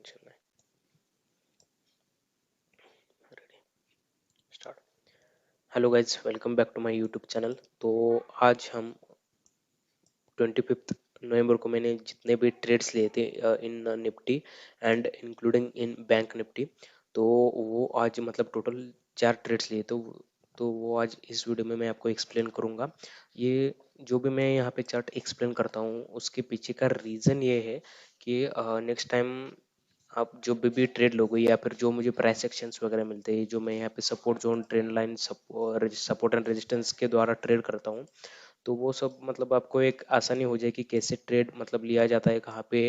Tension नहीं। Ready, start. Hello guys, welcome back to my YouTube channel. तो आज हम 25 नवंबर को मैंने जितने भी ट्रेड्स लिए थे in Nifty and including in bank Nifty, तो वो आज मतलब टोटल 4 ट्रेड्स लिए। तो वो आज इस वीडियो में मैं आपको एक्सप्लेन करूंगा। ये जो भी मैं यहाँ पे चार्ट एक्सप्लेन करता हूँ उसके पीछे का रीज़न ये है कि नेक्स्ट टाइम आप जो भी ट्रेड लोगे या फिर जो मुझे प्राइस एक्शंस वगैरह मिलते हैं, जो मैं यहाँ पे support zone, trend line, support and resistance के द्वारा ट्रेड करता हूँ, तो वो सब मतलब आपको एक आसानी हो जाए कि कैसे ट्रेड मतलब लिया जाता है, कहाँ पे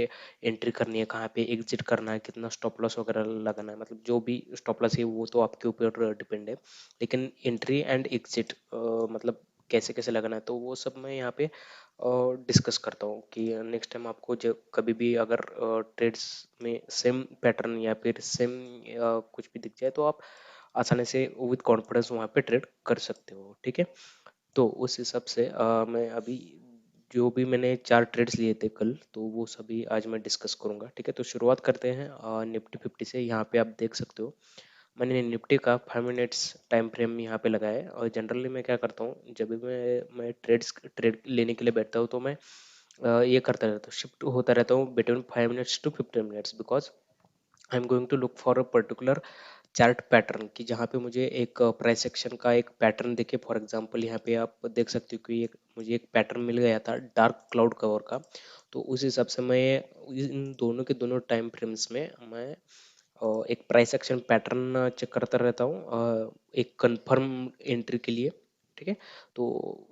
एंट्री करनी है, कहाँ पे एग्जिट करना है, कितना स्टॉप लॉस वगैरह लगाना है। मतलब जो भी स्टॉप लॉस है वो तो आपके ऊपर डिपेंड है, लेकिन एंट्री एंड एग्जिट मतलब कैसे कैसे लगाना है, तो वो सब मैं यहाँ पे डिस्कस करता हूँ कि नेक्स्ट टाइम आपको जब कभी भी अगर ट्रेड्स में सेम पैटर्न या फिर सेम कुछ भी दिख जाए तो आप आसानी से विद कॉन्फिडेंस वहाँ पे ट्रेड कर सकते हो। ठीक है, तो उस हिसाब से मैं अभी जो भी मैंने 4 ट्रेड्स लिए थे कल, तो वो सभी आज मैं डिस्कस करूंगा। ठीक है, तो शुरुआत करते हैं निफ्टी 50 से। यहाँ पे आप देख सकते हो मैंने निफ्टी का 5 मिनट्स टाइम फ्रेम यहाँ पे लगाया है। और जनरली मैं क्या करता हूँ, जब भी मैं ट्रेड लेने के लिए बैठता हूँ तो मैं ये करता रहता हूँ, शिफ्ट होता रहता हूँ between 5 minutes to 15 minutes, because I am going to look for a particular chart pattern की जहाँ पे मुझे एक प्राइस एक्शन का एक पैटर्न दिखे। फॉर एग्जांपल यहाँ पे आप देख सकते हो कि मुझे एक पैटर्न मिल गया था डार्क क्लाउड कवर का। तो उस हिसाब से मैं इन दोनों के दोनों टाइम फ्रेम्स में मैं एक प्राइस एक्शन पैटर्न चेक करता रहता हूँ एक कंफर्म एंट्री के लिए। ठीक है, तो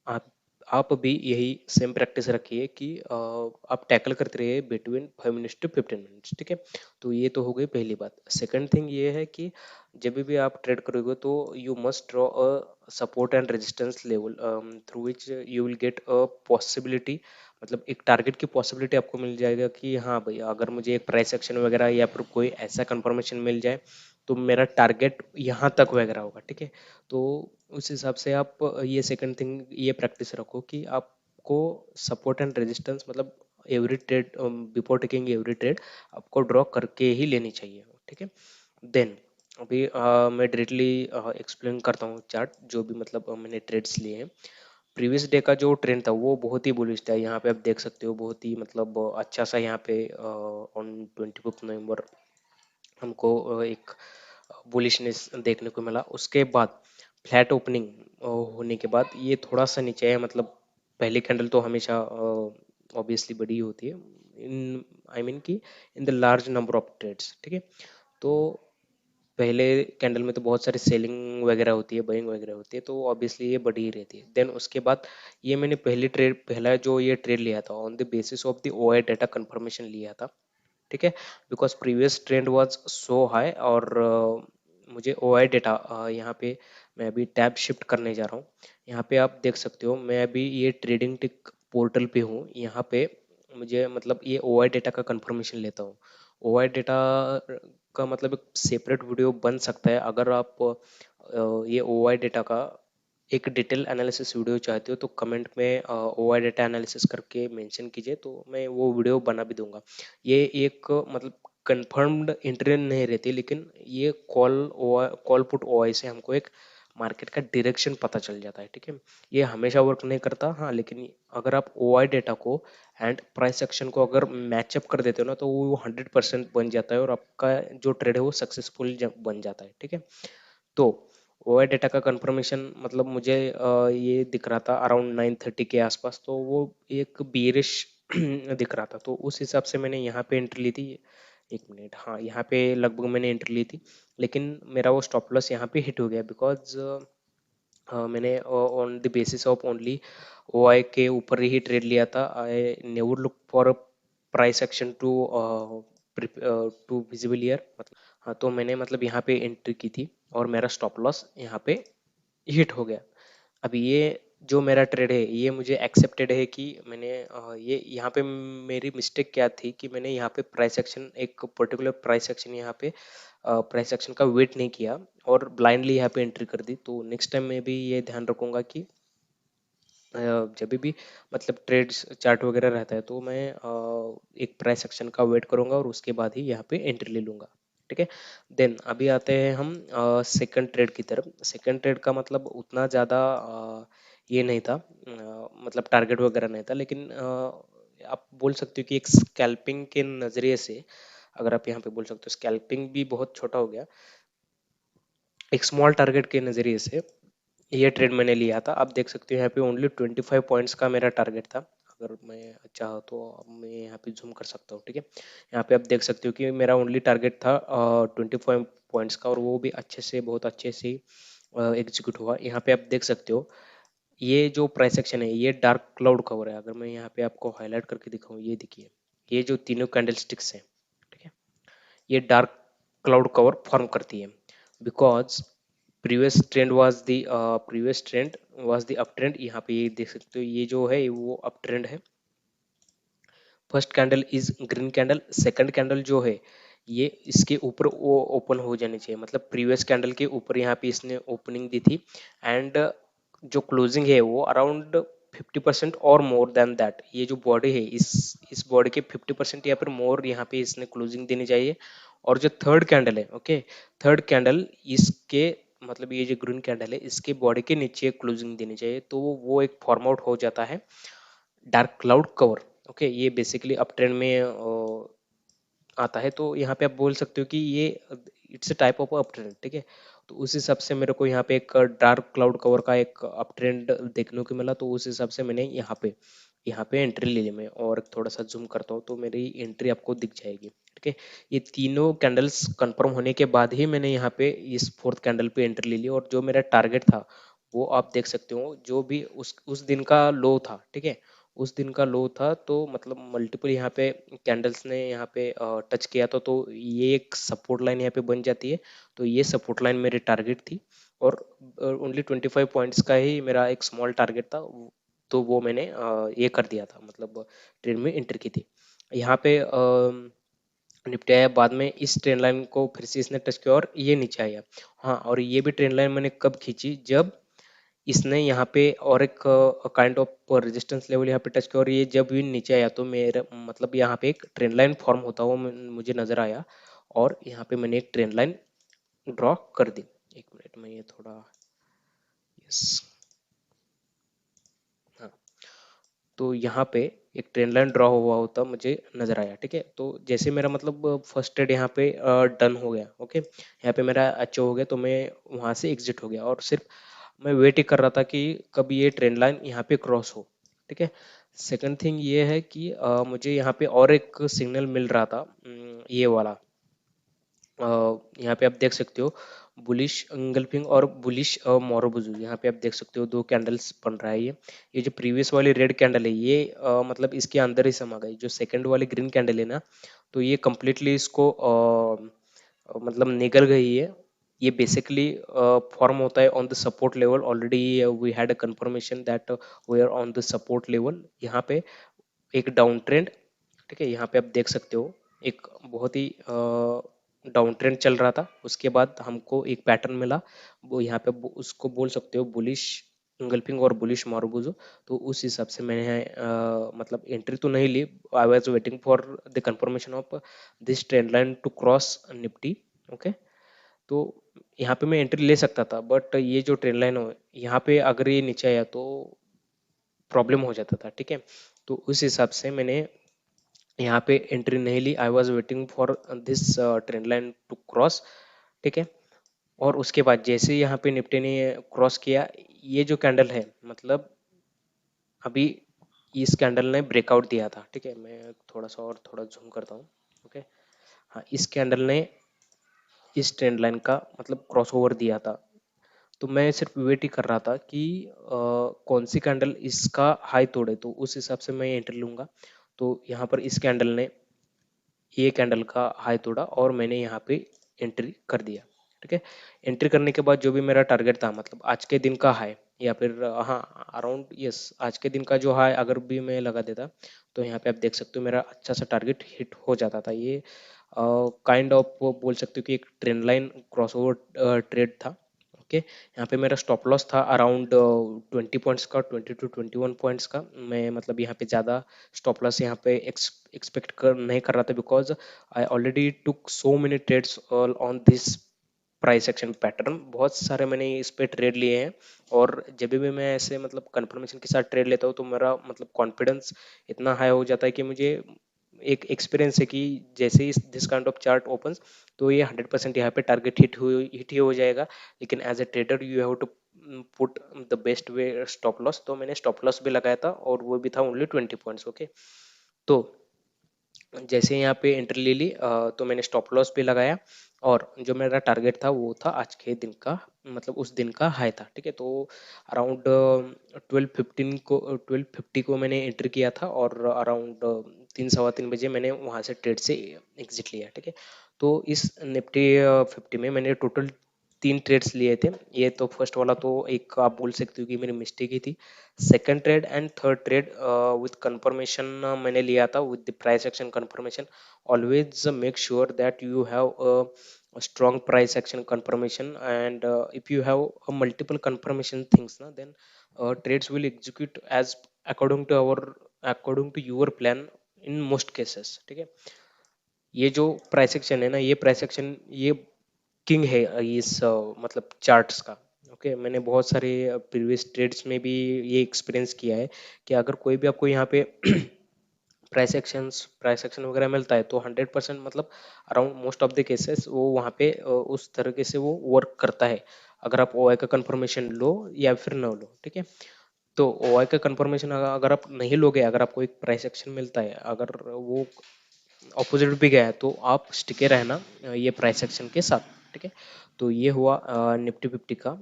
आप आप भी यही सेम प्रैक्टिस रखिए कि आप टैकल करते रहिए बिटवीन 5 मिनट्स टू 15 मिनट्स। ठीक है, तो ये तो हो गई पहली बात। सेकंड थिंग ये है कि जब भी आप ट्रेड करोगे तो you must draw a support and resistance level through which you will get a possibility, मतलब एक टारगेट की पॉसिबिलिटी आपको मिल जाएगा कि हाँ भाई, अगर मुझे एक प्राइस एक्शन वगैरह या फिर कोई ऐसा कंफर्मेशन मिल जाए तो मेरा टारगेट यहाँ तक वगैरह होगा। ठीक है, तो उस हिसाब से आप ये सेकंड थिंग ये प्रैक्टिस रखो कि आपको सपोर्ट एंड रेजिस्टेंस मतलब every trade before taking every trade आपको ड्रॉ करके ही लेनी चाहिए। ठीक है, देन अभी मैं डायरेक्टली एक्सप्लेन करता हूँ चार्ट जो भी मतलब मैंने ट्रेड्स लिए हैं। प्रीवियस डे का जो ट्रेंड था वो बहुत ही बुलिश था। यहाँ पे आप देख सकते हो बहुत ही मतलब अच्छा सा यहाँ पे ऑन 25 नवंबर हमको एक बुलिशनेस देखने को मिला। उसके बाद फ्लैट ओपनिंग होने के बाद ये थोड़ा सा नीचे है, मतलब पहली कैंडल तो हमेशा ऑब्वियसली बड़ी होती है इन आई मीन कि in the large number of trades. ठीक है, तो पहले कैंडल में तो बहुत सारी सेलिंग वगैरह होती है, बाइंग वगैरह होती है, तो ऑब्वियसली ये बढ़ी ही रहती है। देन उसके बाद ये मैंने पहला जो ये ट्रेड लिया था on the basis of the OI data confirmation लिया था। ठीक है, because previous trend was so high और मुझे ओ आई डेटा यहाँ पे मैं अभी टैब शिफ्ट करने जा रहा हूँ। यहाँ पे आप देख सकते हो मैं अभी ये ट्रेडिंग टिक पोर्टल पे हूँ। यहाँ पे मुझे मतलब ये ओ आई डेटा का कंफर्मेशन लेता हूँ। ओ आई डेटा का मतलब एक सेपरेट वीडियो बन सकता है। अगर आप ये ओ आई डेटा का एक डिटेल एनालिसिस वीडियो चाहते हो तो कमेंट में ओ आई डेटा एनालिसिस करके मेंशन कीजिए, तो मैं वो वीडियो बना भी दूंगा। ये एक मतलब कंफर्म्ड एंट्री नहीं रहती, लेकिन ये कॉल पुट ओआई से हमको एक मार्केट का डायरेक्शन पता चल जाता है। ठीक है, ये हमेशा वर्क नहीं करता, हाँ, लेकिन अगर आप ओआई डेटा को एंड प्राइस एक्शन को अगर मैचअप कर देते हो ना तो वो 100% बन जाता है और आपका जो ट्रेड है वो सक्सेसफुल बन जाता है। ठीक है, तो ओआई डेटा का कंफर्मेशन मतलब मुझे ये दिख रहा था अराउंड 9:30 के आसपास, तो वो एक बियरिश दिख रहा था, तो उस हिसाब से मैंने यहाँ पे एंट्री ली थी। एक मिनट, हाँ, यहाँ पे लगभग मैंने एंट्री ली थी, लेकिन मेरा वो स्टॉप लॉस यहाँ पे हिट हो गया बिकॉज मैंने on the basis of only OI के ऊपर ही ट्रेड लिया था। I never look for a price action to to visible year, मतलब हाँ, तो मैंने मतलब यहाँ पे एंट्री की थी और मेरा स्टॉप लॉस यहाँ पे हिट हो गया। अभी ये जो मेरा ट्रेड है ये मुझे एक्सेप्टेड है कि मैंने ये यहाँ पे मेरी मिस्टेक क्या थी कि मैंने यहाँ पे प्राइस एक्शन, एक पर्टिकुलर प्राइस एक्शन यहाँ पे प्राइस एक्शन का वेट नहीं किया और ब्लाइंडली यहाँ पे एंट्री कर दी। तो नेक्स्ट टाइम मैं भी ये ध्यान रखूंगा कि जब भी मतलब ट्रेड्स चार्ट वगैरह रहता है तो मैं एक प्राइस एक्शन का वेट करूंगा और उसके बाद ही यहाँ पे एंट्री ले लूंगा। ठीक है। देन अभी आते हैं हम सेकंड ट्रेड की तरफ। सेकंड ट्रेड का मतलब उतना ज़्यादा ये नहीं था, मतलब टारगेट वगैरह नहीं था, लेकिन आप बोल सकते हो कि एक स्कैल्पिंग के नज़रिए से, अगर आप यहाँ पे बोल सकते हो स्कैल्पिंग भी बहुत छोटा हो गया, एक स्मॉल टारगेट के नज़रिए से ये ट्रेड मैंने लिया था। आप देख सकते हो यहाँ पे ओनली 25 पॉइंट्स का मेरा टारगेट था। अगर मैं चाहा तो अब मैं यहाँ पे जूम कर सकता हूँ। ठीक है। यहाँ पे आप देख सकते हो कि मेरा ओनली टारगेट था 25 पॉइंट्स का, और वो भी अच्छे से, बहुत अच्छे से एग्जीक्यूट हुआ। यहाँ पे आप देख सकते हो ये जो प्राइस एक्शन है ये डार्क क्लाउड कवर है। अगर मैं यहाँ पे आपको हाईलाइट करके दिखाऊँ, ये देखिए, ये जो तीनों कैंडल स्टिक्स हैं, ठीक है, ये डार्क क्लाउड कवर फॉर्म करती है, because previous trend was the up trend. यहाँ पे ये देख सकते हो ये जो है वो अप ट्रेंड है। First candle is green candle, second candle जो है ये इसके ऊपर वो ओपन हो जानी चाहिए, मतलब प्रीवियस कैंडल के ऊपर यहाँ पे इसने ओपनिंग दी थी, एंड जो क्लोजिंग है वो अराउंड 50% और मोर देन दैट। ये जो बॉडी है इस बॉडी के 50% या फिर मोर यहाँ पे इसने क्लोजिंग देनी चाहिए। और जो थर्ड कैंडल है, ओके, थर्ड कैंडल इसके, मतलब ये जो ग्रीन कैंडल है इसके बॉडी के नीचे क्लोजिंग देनी चाहिए, तो वो एक फॉर्म आउट हो जाता है डार्क क्लाउड कवर। ओके, ये बेसिकली अप ट्रेंड में आता है। तो यहाँ पे आप बोल सकते हो कि ये it's a type of up trend. ठीक है। तो उस हिसाब से मेरे को यहाँ पे एक डार्क क्लाउड कवर का एक अप ट्रेंड देखने को मिला, तो उस हिसाब से मैंने यहाँ पे एंट्री ले ली। मैं और थोड़ा सा जूम करता हूँ तो मेरी एंट्री आपको दिख जाएगी। ठीक है। ये तीनों कैंडल्स कंफर्म होने के बाद ही मैंने यहाँ पे इस फोर्थ कैंडल पे एंट्री ले ली, और जो मेरा टारगेट था वो आप देख सकते हो, जो भी उस दिन का लो था। ठीक है। उस दिन का लो था, तो मतलब मल्टीपल यहाँ पे कैंडल्स ने यहाँ पे टच किया था, तो ये एक सपोर्ट लाइन यहाँ पे बन जाती है। तो ये सपोर्ट लाइन मेरी टारगेट थी, और ओनली 25 पॉइंट्स का ही मेरा एक स्मॉल टारगेट था। तो वो मैंने ये कर दिया था, मतलब ट्रेड में एंटर की थी। यहाँ पे निपटे आया, बाद में इस ट्रेंड लाइन को फिर से इसने टच किया और ये नीचे आया। हाँ, और ये भी ट्रेंड लाइन मैंने कब खींची, जब इसने यहाँ पे और एक काइंड ऑफ रेजिस्टेंस लेवल यहाँ पे टच किया, और ये जब भी नीचे आया तो मेरा मतलब यहाँ पे एक ट्रेंड लाइन फॉर्म होता हुआ मुझे नजर आया, और यहाँ पे मैंने एक ट्रेंड लाइन ड्रॉ कर दी। एक मिनट में ये थोड़ा, यस, हाँ, तो यहाँ पे एक ट्रेंड लाइन ड्रॉ हुआ होता मुझे नजर आया। ठीक है। तो जैसे मेरा मतलब फर्स्ट ट्रेड यहाँ पे डन हो गया, ओके, यहाँ पे मेरा अच्छा हो गया, तो मैं वहां से एग्जिट हो गया, और सिर्फ मैं वेट ही कर रहा था कि कब ये ट्रेंड लाइन यहाँ पे क्रॉस हो। ठीक है। सेकंड थिंग ये है कि मुझे यहाँ पे और एक सिग्नल मिल रहा था, ये वाला, यहाँ पे आप देख सकते हो बुलिश इंगल्फिंग और बुलिश मोरोबुजू। यहाँ पे आप देख सकते हो दो कैंडल्स बन रहा है। ये जो प्रीवियस वाली रेड कैंडल है ये मतलब इसके अंदर ही समा गई। जो सेकंड वाली ग्रीन कैंडल है ना, तो ये कम्प्लीटली इसको मतलब निकल गई है। ये बेसिकली फॉर्म होता है on the support level. Already we had a confirmation that we are on the support level. यहाँ पे एक डाउन ट्रेंड, ठीक है, यहाँ पे आप देख सकते हो एक बहुत ही डाउन ट्रेंड चल रहा था। उसके बाद हमको एक पैटर्न मिला, वो यहाँ पे उसको बोल सकते हो बुलिश इंगल्फिंग और बुलिश मारुबुजो। तो उस हिसाब से मैंने मतलब एंट्री तो नहीं ली। I was waiting for the confirmation of this trend line to cross Nifty. Okay, तो यहाँ पे मैं एंट्री ले सकता था, बट ये जो ट्रेंड लाइन हो यहाँ पे अगर ये नीचे आया तो प्रॉब्लम हो जाता था। ठीक है। तो उस हिसाब से मैंने यहाँ पे एंट्री नहीं ली। I was waiting for this trend line to cross. ठीक है। और उसके बाद जैसे ही यहाँ पे निफ्टी ने क्रॉस किया, ये जो कैंडल है, मतलब अभी इस कैंडल ने ब्रेकआउट दिया था। ठीक है। मैं थोड़ा सा और थोड़ा जूम करता हूँ। ओके, हाँ, इस कैंडल ने इस ट्रेंड लाइन का मतलब क्रॉस ओवर दिया था। तो मैं सिर्फ वेट ही कर रहा था कि कौन सी कैंडल इसका हाई तोड़े, तो उस हिसाब से मैं एंट्री लूंगा। तो यहाँ पर इस कैंडल ने ये कैंडल का हाई तोड़ा और मैंने यहाँ पे एंट्री कर दिया। ठीक है। एंट्री करने के बाद जो भी मेरा टारगेट था, मतलब आज के दिन का हाई, या फिर हाँ, अराउंड, यस, आज के दिन का जो हाई अगर भी मैं लगा देता, तो यहाँ पे आप देख सकते हो मेरा अच्छा सा टारगेट हिट हो जाता था। ये काइंड ऑफ बोल सकते हो कि एक ट्रेंड लाइन क्रॉसओवर ट्रेड था। ओके, यहाँ पे मेरा स्टॉप लॉस था अराउंड 20 पॉइंट्स का, 20 to 21 पॉइंट्स का। मैं मतलब यहाँ पे ज़्यादा स्टॉप लॉस यहाँ पे एक्सपेक्ट कर नहीं कर रहा था, because I already took so many trades on this price action pattern. बहुत सारे मैंने इस पे ट्रेड लिए हैं, और जब भी मैं ऐसे मतलब कंफर्मेशन के साथ ट्रेड लेता हूँ तो मेरा मतलब कॉन्फिडेंस इतना हाई हो जाता है कि मुझे एक एक्सपीरियंस है कि जैसे ही this kind of chart opens तो ये 100% यहाँ पे टारगेट हिट ही हो जाएगा। लेकिन as a trader you have to put the best way stop loss. तो मैंने स्टॉप लॉस भी लगाया था, और वो भी था ओनली 20 पॉइंट्स। ओके, तो जैसे यहाँ पे एंट्री ले ली, तो मैंने स्टॉप लॉस भी लगाया, और जो मेरा टारगेट था वो था आज के दिन का, मतलब उस दिन का हाई था। ठीक है, तो अराउंड 12:50 को मैंने एंट्री किया था, और अराउंड 3 सवा 3 बजे मैंने वहाँ से ट्रेड से एग्जिट लिया। ठीक है, तो इस निफ्टी 50 में मैंने टोटल 3 ट्रेड्स लिए थे। ये तो फर्स्ट वाला तो एक आप बोल सकते हो कि मेरी मिस्टेक ही थी। Second trade and third trade with confirmation मैंने लिया था, with the price action confirmation. Always make sure that you have a strong price action confirmation, and if you have a multiple confirmation things na, then trades will execute as according to your plan in most cases। ठीक है, ये जो price action है ना, ये price action ये king है इस मतलब चार्ट्स का। ओके, मैंने बहुत सारे प्रीवियस ट्रेड्स में भी ये एक्सपीरियंस किया है कि अगर कोई भी आपको यहाँ पे प्राइस एक्शन वगैरह मिलता है तो 100% मतलब around most of the cases वो वहाँ पे उस तरीके से वो वर्क करता है, अगर आप ओआई का कंफर्मेशन लो या फिर न लो। ठीक है, तो ओआई का कंफर्मेशन अगर आप नहीं लोगे, अगर आपको एक प्राइस एक्शन मिलता है, अगर वो ऑपोजिट भी गया है, तो आप टिके रहना ये प्राइस एक्शन के साथ। ठीक है, तो ये हुआ निफ्टी 50 का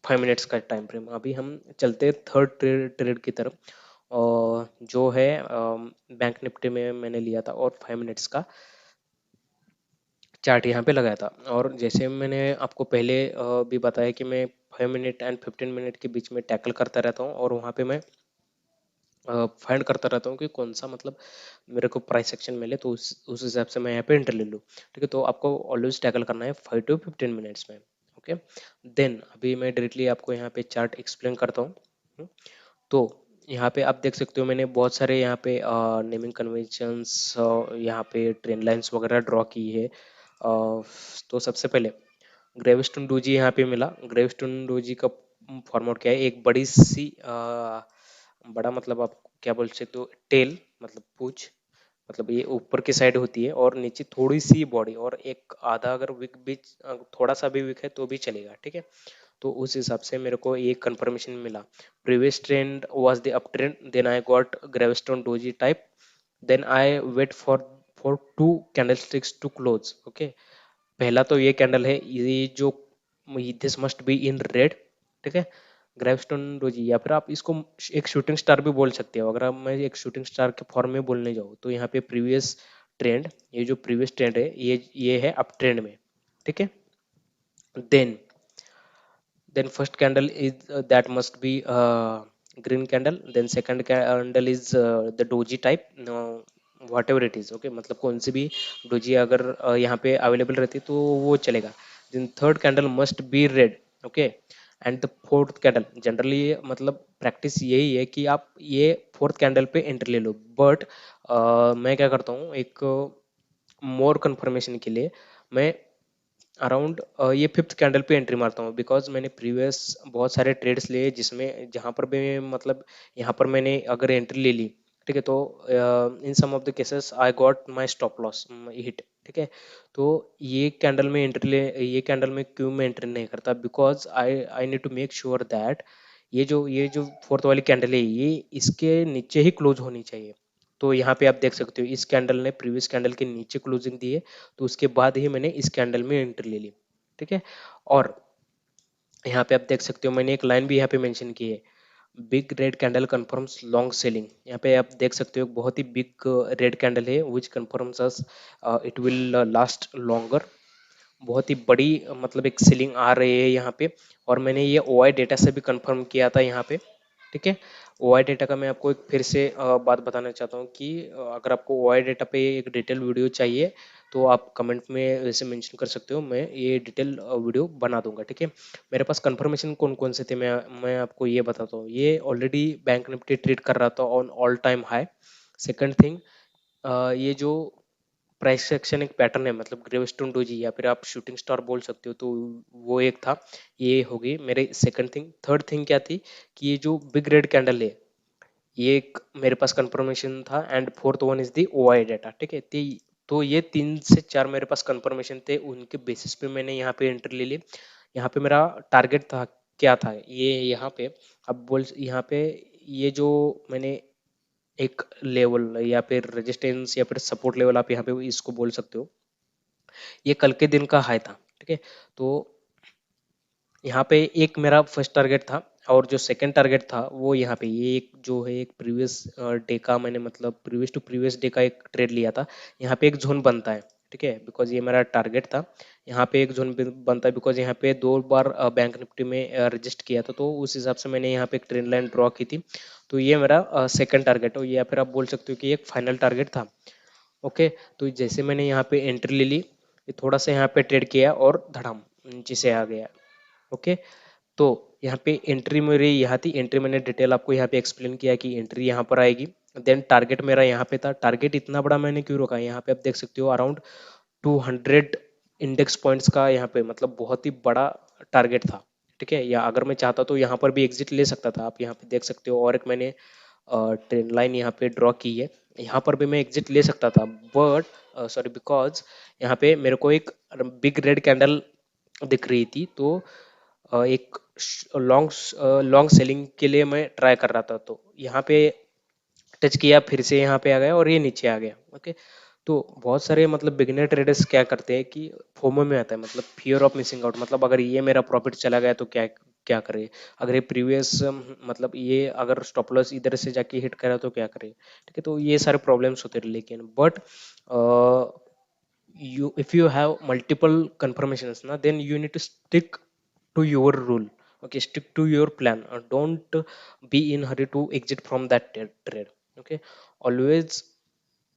5 मिनट्स का टाइम फ्रेम। अभी हम चलते थर्ड ट्रेड की तरफ, और जो है बैंक निफ्टी में मैंने लिया था, और 5 मिनट्स का चार्ट यहाँ पे लगाया था। और जैसे मैंने आपको पहले भी बताया कि मैं 5 मिनट एंड 15 मिनट के बीच में टैकल करता रहता हूँ, और वहाँ पे मैं फाइंड करता रहता हूँ कि कौन सा मतलब मेरे को प्राइस एक्शन मिले, तो उस हिसाब से मैं यहाँ पे एंटर ले लूँ। ठीक है, तो आपको ऑलवेज टैकल करना है 5 to 15 मिनट्स में। ओके, देन अभी मैं डायरेक्टली आपको यहाँ पे चार्ट एक्सप्लेन करता हूँ। तो यहाँ पे आप देख सकते हो मैंने बहुत सारे यहाँ पे नेमिंग कन्वेंशंस, यहाँ पे ट्रेंड लाइंस वगैरह ड्रॉ की है। तो सबसे पहले ग्रेविस्टोन डोजी यहाँ पे मिला। ग्रेविस्टोन डोजी का फॉर्मेट क्या है, एक बड़ी सी बड़ा मतलब आप क्या बोल सकते हो, टेल मतलब पूछ, मतलब ये ऊपर की साइड होती है, और नीचे थोड़ी सी बॉडी, और एक आधा अगर विक बीच थोड़ा सा भी विक है तो भी चलेगा। ठीक है, तो उस हिसाब से मेरे को एक कंफर्मेशन मिला। Previous trend was the up trend, then I got gravestone doji type, then I wait for two candlesticks to close. Okay, पहला तो ये कैंडल है, ये जो this must be in red. ठीक है, ग्रेवस्टोन डोजी, या फिर आप इसको एक शूटिंग स्टार भी बोल सकते हो। अगर आप मैं एक शूटिंग स्टार के फॉर्म में बोलने जाऊँ तो यहाँ पे प्रीवियस ट्रेंड, ये जो प्रीवियस ट्रेंड है ये है अप ट्रेंड में। ठीक है, then first candle is that must be green candle, then second candle is the doji type, whatever it is। okay, मतलब कौन सी भी डोजी अगर यहाँ पे अवेलेबल रहती है तो वो चलेगा। then third candle must be red। okay, and the fourth candle, generally मतलब प्रैक्टिस यही है कि आप ये फोर्थ कैंडल पे एंट्री ले लो, बट मैं क्या करता हूँ, एक मोर कंफर्मेशन के लिए मैं अराउंड ये फिफ्थ कैंडल पे एंट्री मारता हूँ, बिकॉज मैंने प्रीवियस बहुत सारे ट्रेड्स लिए जिसमें जहाँ पर भी मतलब यहाँ पर मैंने अगर एंट्री ले ली, ठीक है, तो in some of the cases I got my stop loss hit. ठीक है, तो ये कैंडल में क्यों मैं एंट्री नहीं करता, because I need to make sure that ये जो फोर्थ वाली कैंडल है ये इसके नीचे ही क्लोज होनी चाहिए। तो यहाँ पे आप देख सकते हो इस कैंडल ने प्रीवियस कैंडल के नीचे क्लोजिंग दी है, तो उसके बाद ही मैंने इस कैंडल में एंट्री ले ली। ठीक है, और यहाँ पे आप देख सकते हो मैंने एक लाइन भी यहाँ पे मेंशन की है, big red candle confirms long selling. यहाँ पे आप देख सकते हो बहुत ही बिग रेड कैंडल है which confirms us it will last longer. बहुत ही बड़ी मतलब एक सेलिंग आ रही है यहाँ पे, और मैंने ये ओआई डेटा से भी कंफर्म किया था यहाँ पे। ठीक है, ओआई डेटा का मैं आपको एक फिर से बात बताना चाहता हूँ कि अगर आपको ओआई डेटा पे एक डिटेल वीडियो चाहिए तो आप कमेंट में वैसे मेंशन कर सकते हो, मैं ये डिटेल वीडियो बना दूंगा, ठीक है। मेरे पास कंफर्मेशन कौन कौन से थे, मैं आपको ये बताता हूँ। ये ऑलरेडी बैंक निफ्टी ट्रेड कर रहा था on all time high. Second thing, ये जो प्राइस सेक्शन एक पैटर्न है, मतलब ग्रेवस्टोन डोजी या फिर आप शूटिंग स्टार बोल सकते हो, तो वो एक था। ये होगी मेरे सेकंड थिंग। थर्ड थिंग क्या थी कि ये जो बिग रेड कैंडल है, ये एक मेरे पास कंफर्मेशन था। And fourth one is the OI data, ठीक है। तो ये 3 से 4 मेरे पास कंफर्मेशन थे, उनके बेसिस पे मैंने यहाँ पे एंट्री ले ली। यहाँ पे मेरा टारगेट था, क्या था ये यहाँ पे, अब बोल यहाँ पे ये जो मैंने एक लेवल या फिर रेजिस्टेंस या फिर सपोर्ट लेवल आप यहाँ पे इसको बोल सकते हो, ये कल के दिन का हाई था, ठीक है। तो यहाँ पे एक मेरा फर्स्ट टारगेट था, और जो सेकंड टारगेट था वो यहाँ पे, ये एक जो है एक प्रीवियस डे का मैंने मतलब प्रीवियस टू प्रीवियस डे का एक ट्रेड लिया था। यहाँ पे एक जोन बनता है, ठीक है, बिकॉज ये मेरा टारगेट था। यहाँ पे एक जोन बनता है बिकॉज यहाँ पे 2 बार बैंक निफ्टी में रजिस्ट किया था, तो उस हिसाब से मैंने यहाँ पे एक ट्रेंड लाइन ड्रॉ की थी। तो ये मेरा सेकंड टारगेट हो, या फिर आप बोल सकते हो कि एक फाइनल टारगेट था। ओके, तो जैसे मैंने यहाँ पे एंट्री ले ली, ये थोड़ा सा यहाँ पे ट्रेड किया और धड़ाम नीचे से आ गया। ओके, तो यहाँ पे एंट्री मेरी यहाँ थी, एंट्री मैंने डिटेल आपको यहाँ पे एक्सप्लेन किया कि एंट्री यहाँ पर आएगी। देन टारगेट मेरा यहाँ पे था। टारगेट इतना बड़ा मैंने क्यों रखा, यहाँ पे आप देख सकते हो अराउंड 200 इंडेक्स पॉइंट्स का यहाँ पे, मतलब बहुत ही बड़ा टारगेट था, ठीक है। या अगर मैं चाहता तो यहाँ पर भी एग्जिट ले सकता था, आप यहाँ पे देख सकते हो। और एक मैंने ट्रेंड लाइन यहाँ पे ड्रॉ की है, यहाँ पर भी मैं एग्जिट ले सकता था, बट सॉरी, बिकॉज यहाँ पे मेरे को एक बिग रेड कैंडल दिख रही थी, तो एक लॉन्ग लॉन्ग सेलिंग के लिए मैं ट्राई कर रहा था। तो यहाँ पे टच किया, फिर से यहाँ पे आ गया और ये नीचे आ गया। ओके, तो बहुत सारे मतलब बिगिनर ट्रेडर्स क्या करते हैं कि फोमो में आता है, मतलब फियर ऑफ मिसिंग आउट, मतलब अगर ये मेरा प्रॉफिट चला गया तो क्या क्या करे, अगर ये प्रीवियस मतलब ये अगर स्टॉप लॉस इधर से जाके हिट करा तो क्या करे, ठीक है। तो ये सारे प्रॉब्लम्स होते हैं, लेकिन but you, if you have multiple confirmations na, then you need to stick to your rule. Okay, stick to your plan. Don't be in hurry to exit from that trade. Okay, always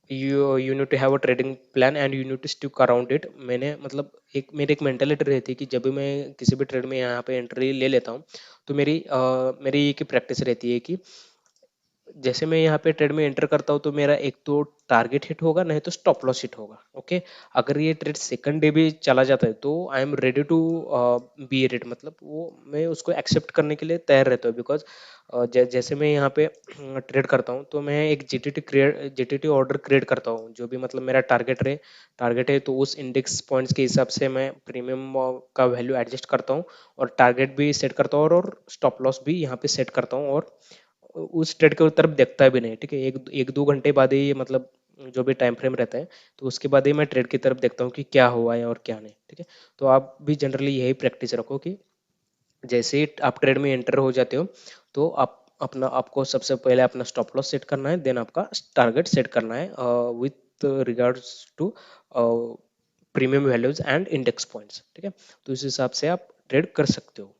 you need to have a trading plan and you need to stick around it. मैंने मतलब एक मेरी एक mentality रहती है कि जब भी मैं किसी भी ट्रेड में यहाँ पे एंट्री ले लेता हूँ, तो मेरी ये की प्रैक्टिस रहती है कि जैसे मैं यहाँ पे ट्रेड में एंटर करता हूँ तो मेरा एक तो टारगेट हिट होगा, नहीं तो स्टॉप लॉस हिट होगा। ओके, अगर ये ट्रेड सेकंड डे भी चला जाता है तो I am ready to be rate, मतलब वो मैं उसको एक्सेप्ट करने के लिए तैयार रहता हूँ। बिकॉज जैसे मैं यहाँ पे ट्रेड करता हूँ तो मैं एक जीटीटी ऑर्डर क्रिएट करता हूँ, जो भी मतलब मेरा टारगेट है, तो उस इंडेक्स पॉइंट्स के हिसाब से मैं प्रीमियम का वैल्यू एडजस्ट करता हूँ, और टारगेट भी सेट करता हूँ, और स्टॉप लॉस भी यहाँ पे सेट करता हूँ, और उस ट्रेड के तरफ देखता भी नहीं, ठीक है। एक एक दो घंटे बाद ही, मतलब जो भी टाइम फ्रेम रहता है, तो उसके बाद ही मैं ट्रेड की तरफ देखता हूँ कि क्या हुआ है और क्या नहीं, ठीक है। तो आप भी जनरली यही प्रैक्टिस रखो कि जैसे ही आप ट्रेड में एंटर हो जाते हो, तो आपको सबसे पहले अपना स्टॉप लॉस सेट करना है, देन आपका टारगेट सेट करना है with regards to premium values and index points, ठीक है। तो इस हिसाब से आप ट्रेड कर सकते हो।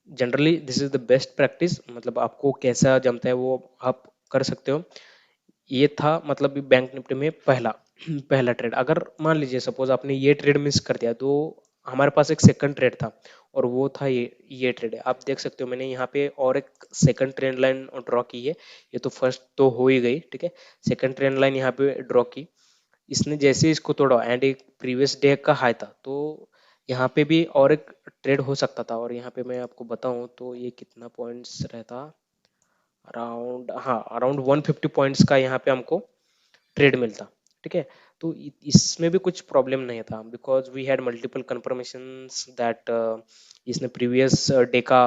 Generally this is the best practice, मतलब आपको कैसा जमता है वो आप कर सकते हो। ये था मतलब बैंक निफ्टी में पहला पहला ट्रेड। अगर मान लीजिए सपोज आपने ये ट्रेड मिस कर दिया, तो हमारे पास एक सेकंड ट्रेड था, और वो था ये ट्रेड है। आप देख सकते हो मैंने यहाँ पे और एक सेकंड ट्रेंड लाइन ड्रॉ की है। ये तो फर्स्ट तो हो ही गई, ठीक है। सेकंड ट्रेंड लाइन यहाँ पे ड्रॉ की, इसने जैसे ही इसको तोड़ा एंड एक प्रीवियस डे का हाई था, तो यहाँ पे भी और एक ट्रेड हो सकता था। और यहाँ पे मैं आपको बताऊं तो ये कितना पॉइंट्स रहता, अराउंड, हाँ, अराउंड 150 पॉइंट्स का यहाँ पे हमको ट्रेड मिलता, ठीक है। तो इसमें भी कुछ प्रॉब्लम नहीं था, because we had multiple confirmations that इसने प्रीवियस डे का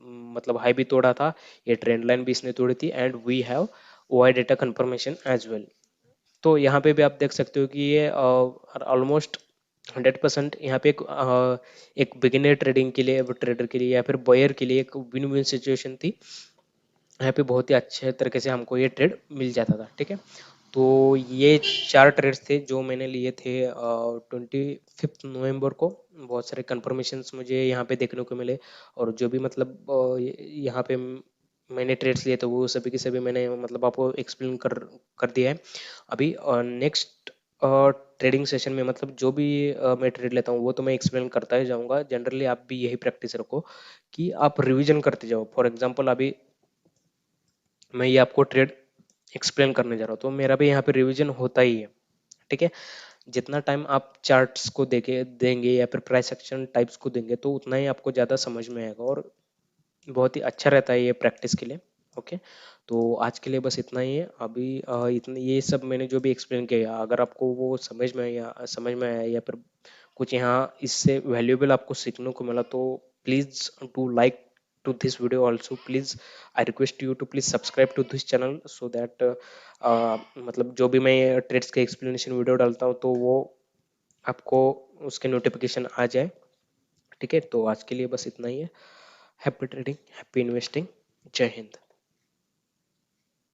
मतलब हाई भी तोड़ा था, ये ट्रेंड लाइन भी इसने तोड़ी थी, and we have OI data confirmation as well. तो यहाँ पे भी आप देख सकते हो कि ये ऑलमोस्ट 100% यहाँ पे एक बिगिनर ट्रेडिंग के लिए, ट्रेडर के लिए या फिर बॉयर के लिए एक विन विन सिचुएशन थी। यहाँ पे बहुत ही अच्छे तरीके से हमको ये ट्रेड मिल जाता था, ठीक है। तो ये 4 ट्रेड्स थे जो मैंने लिए थे 25 नवंबर को। बहुत सारे कंफर्मेशंस मुझे यहाँ पे देखने को मिले, और जो भी मतलब यहाँ पे मैंने ट्रेड्स लिए तो वो सभी के सभी मैंने मतलब आपको एक्सप्लेन कर दिया है। अभी नेक्स्ट ट्रेडिंग सेशन में मतलब जो भी मैं ट्रेड लेता हूँ वो तो मैं एक्सप्लेन करता ही जाऊंगा। जनरली आप भी यही प्रैक्टिस रखो कि आप रिवीजन करते जाओ। फॉर एग्जांपल अभी मैं ये आपको ट्रेड एक्सप्लेन करने जा रहा हूँ तो मेरा भी यहाँ पे रिवीजन होता ही है। ठीक है, जितना टाइम आप चार्ट्स को देके देंगे या फिर प्राइस एक्शन टाइप्स को देंगे तो उतना ही आपको ज़्यादा समझ में आएगा और बहुत ही अच्छा रहता है ये प्रैक्टिस के लिए। ओके, तो आज के लिए बस इतना ही है। अभी इतने ये सब मैंने जो भी एक्सप्लेन किया, अगर आपको वो समझ में आया या फिर कुछ यहाँ इससे वैल्यूएबल आपको सीखने को मिला तो please do like to this video also. Please I request you to please subscribe to this channel so that मतलब जो भी मैं ट्रेड्स के एक्सप्लेनेशन वीडियो डालता हूँ तो वो आपको उसके नोटिफिकेशन आ जाए। ठीक है, तो आज के लिए बस इतना ही है। हैप्पी ट्रेडिंग, हैप्पी इन्वेस्टिंग, जय हिंद।